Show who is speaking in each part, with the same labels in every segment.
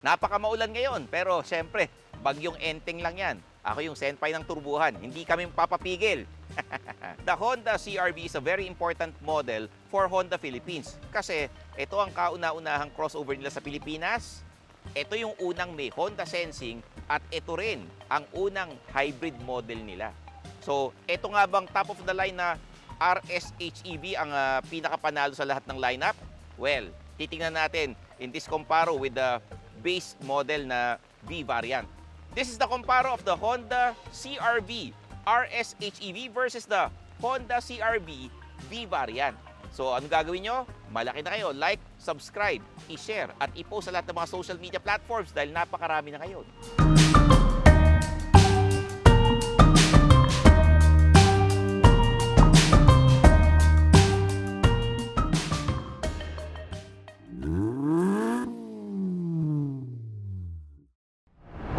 Speaker 1: Napakamaulan ngayon, pero syempre, bagyong enteng lang yan. Ako yung senpai ng turbuhan, hindi kami papapigil. The Honda CR-V is a very important model for Honda Philippines kasi ito ang kauna-unahang crossover nila sa Pilipinas. Ito yung unang may Honda Sensing at ito rin ang unang hybrid model nila. So, ito nga bang top of the line na RS-HEV ang pinakapanalo sa lahat ng lineup? Well, titingnan natin in this comparo with the base model na V variant. This is the comparo of the Honda CR-V RS-HEV versus the Honda CR-V V variant. So, ano gagawin nyo? Malaki na kayo. Like, subscribe, i-share, at i-post sa lahat ng mga social media platforms dahil napakarami na ngayon.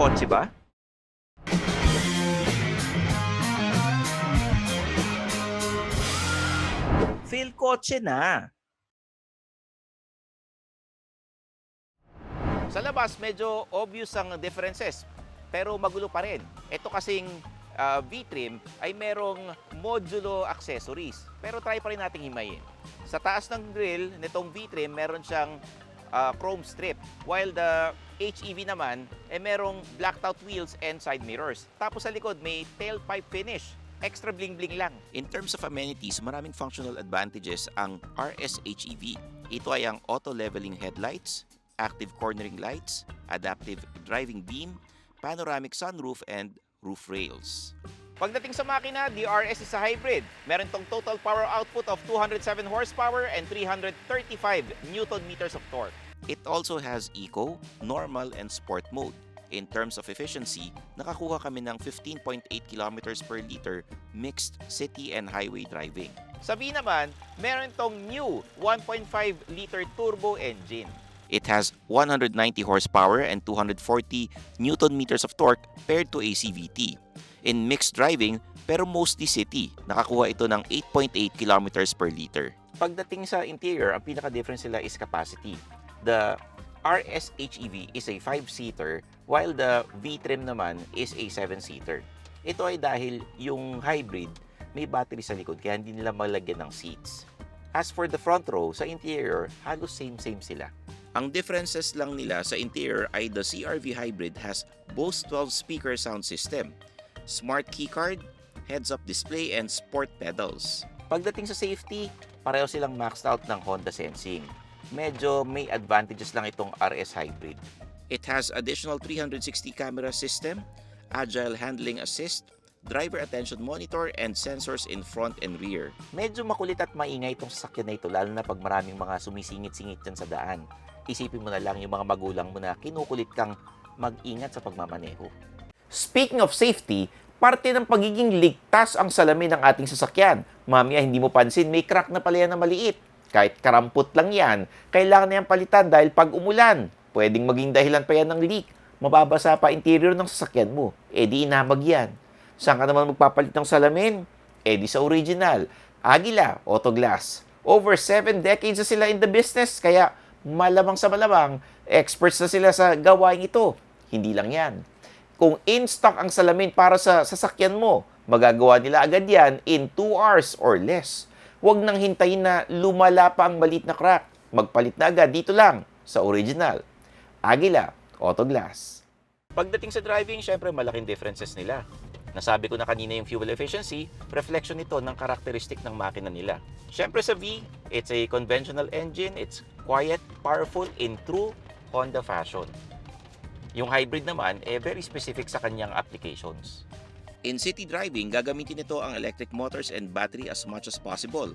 Speaker 1: Kotse ba? Feel kotse na. Sa labas, medyo obvious ang differences, pero magulo pa rin. Ito kasing V-trim ay merong modulo accessories, pero try pa rin nating himayin. Sa taas ng grille nitong V-trim, meron siyang chrome strip, while the HEV naman, merong blacked out wheels and side mirrors. Tapos sa likod, may tailpipe finish. Extra bling-bling lang. In terms of amenities, maraming functional advantages ang RS-HEV. Ito ay ang auto-leveling headlights, active cornering lights, adaptive driving beam, panoramic sunroof, and roof rails. Pagdating sa makina, the RS is a hybrid. Meron tong total power output of 207 horsepower and 335 Newton meters of torque. It also has Eco, Normal, and Sport mode. In terms of efficiency, nakakuha kami ng 15.8 kilometers per liter mixed city and highway driving. Sa V naman, meron tong new 1.5 liter turbo engine. It has 190 horsepower and 240 Newton meters of torque paired to a CVT. In mixed driving, pero mostly city, nakakuha ito ng 8.8 kilometers per liter. Pagdating sa interior, ang pinaka-difference nila is capacity. The RS-HEV is a 5-seater while the V-trim naman is a 7-seater. Ito ay dahil yung hybrid may battery sa likod kaya hindi nila malagyan ng seats. As for the front row, sa interior, halos same-same sila. Ang differences lang nila sa interior ay the CR-V hybrid has Bose 12-speaker sound system, smart keycard, heads-up display, and sport pedals. Pagdating sa safety, pareho silang maxed out ng Honda Sensing. Medyo may advantages lang itong RS Hybrid. It has additional 360 camera system, agile handling assist, driver attention monitor, and sensors in front and rear. Medyo makulit at maingay itong sasakyan na ito, lalo na pag maraming mga sumisingit-singit dyan sa daan. Isipin mo na lang yung mga magulang mo na kinukulit kang mag-ingat sa pagmamaneho. Speaking of safety, parte ng pagiging ligtas ang salamin ng ating sasakyan. Mamaya hindi mo pansin, may crack na pala yan na maliit. Kahit karampot lang yan, kailangan na yan palitan dahil pag umulan, pwedeng maging dahilan pa yan ng leak. Mababasa pa interior ng sasakyan mo, di inamag yan. Saan ka naman magpapalit ng salamin? Di sa original. Aguila Auto Glass. Over 7 decades na sila in the business, kaya malamang sa malamang, experts na sila sa gawain ito. Hindi lang yan. Kung in-stock ang salamin para sa sasakyan mo, magagawa nila agad yan in 2 hours or less. Huwag nang hintayin na lumala pa ang maliit na crack. Magpalit na agad dito lang sa original. Aguila Auto Glass. Pagdating sa driving, syempre malaking differences nila. Nasabi ko na kanina yung fuel efficiency, reflection nito ng karakteristik ng makina nila. Syempre sa V, it's a conventional engine, it's quiet, powerful in true Honda fashion. Yung hybrid naman, very specific sa kanyang applications. In city driving, gagamitin nito ang electric motors and battery as much as possible,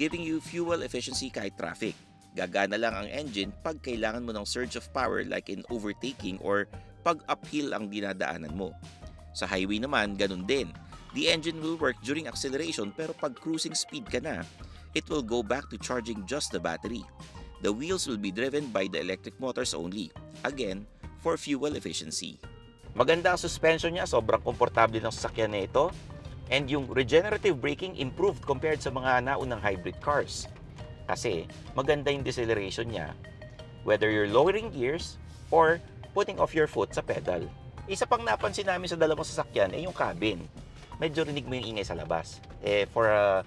Speaker 1: giving you fuel efficiency kahit traffic. Gagana lang ang engine pag kailangan mo ng surge of power like in overtaking or pag uphill ang dinadaanan mo. Sa highway naman, ganun din. The engine will work during acceleration pero pag cruising speed ka na, it will go back to charging just the battery. The wheels will be driven by the electric motors only, again, for fuel efficiency. Maganda ang suspension niya, sobrang komportable ng sasakyan na ito. And yung regenerative braking improved compared sa mga naunang hybrid cars. Kasi maganda yung deceleration niya, whether you're lowering gears or putting off your foot sa pedal. Isa pang napansin namin sa dalawang sasakyan ay yung cabin. Medyo rinig mo yung ingay sa labas. For a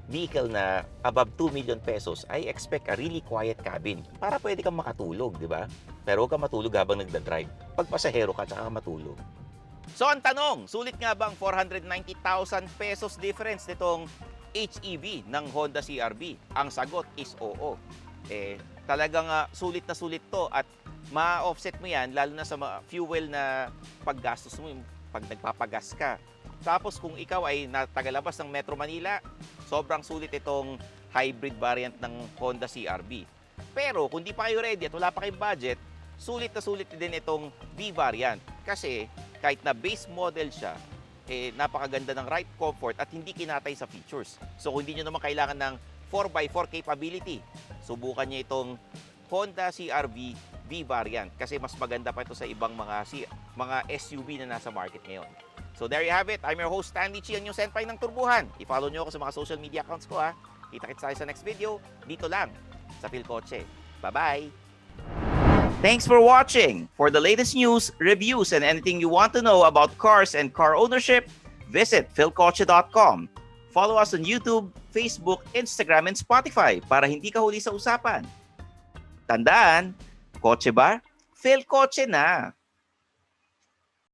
Speaker 1: vehicle na above 2 million pesos, I expect a really quiet cabin para pwede kang makatulog, di ba? Pero huwag kang matulog habang nagdadrive. Pag pasahero ka, tsaka ka matulog. So ang tanong, sulit nga ba ang 490,000 pesos difference nitong HEV ng Honda CR-V? Ang sagot is oo. Talagang sulit na sulit to at ma-offset mo yan lalo na sa fuel na paggastos mo pag nagpapagas ka. Tapos kung ikaw ay tagalabas ng Metro Manila, sobrang sulit itong hybrid variant ng Honda CR-V. Pero kung di pa kayo ready at wala pa kayong budget, sulit na sulit din itong V variant. Kasi kahit na base model siya, napakaganda ng ride comfort at hindi kinatay sa features. So kung hindi nyo naman kailangan ng 4x4 capability, subukan nyo itong Honda CR-V V variant kasi mas maganda pa ito sa ibang mga SUV na nasa market ngayon. So there you have it. I'm your host, Stanley Chi, ang yung senpai ng Turbuhan. I-follow nyo ako sa mga social media accounts ko ha. Kita-kits tayo sa next video, dito lang sa Philcoche. Bye-bye! Thanks for watching! For the latest news, reviews, and anything you want to know about cars and car ownership, visit philcoche.com. Follow us on YouTube, Facebook, Instagram, and Spotify para hindi ka huli sa usapan. Tandaan, kotse ba? Philcoche na!